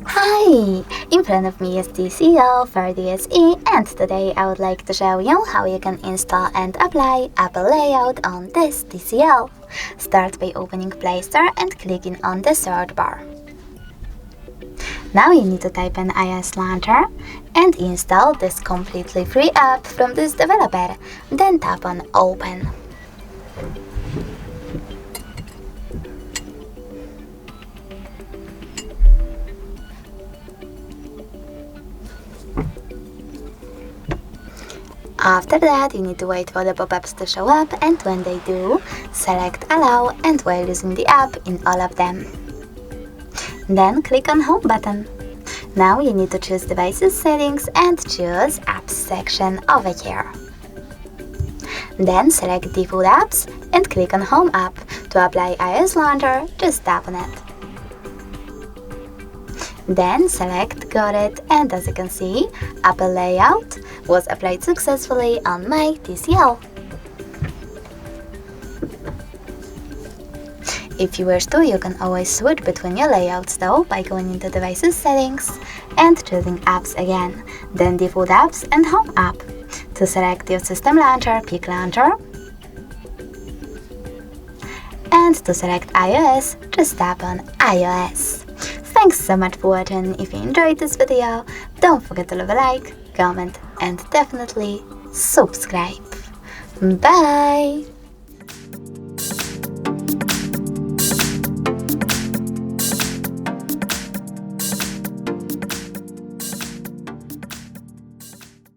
Hi! In front of me is TCL 30SE, and today I would like to show you how you can install and apply Apple Layout on this TCL. Start by opening Play Store and clicking on the search bar. Now you need to type in iOS Launcher and install this completely free app from this developer. Then tap on Open. After that, you need to wait for the pop-ups to show up, and when they do, select Allow and while using the app in all of them. Then click on Home button. Now you need to choose Devices Settings and choose Apps section over here. Then select Default Apps and click on Home app. To apply iOS Launcher, just tap on it. Then select Got It, and as you can see, Apple Layout was applied successfully on my TCL. If you wish to, you can always switch between your layouts though by going into Devices Settings and choosing Apps again, then Default Apps and Home app. To select your system launcher, pick Launcher. And to select iOS, just tap on iOS. Thanks so much for watching. If you enjoyed this video, don't forget to leave a like, comment, and definitely subscribe. Bye!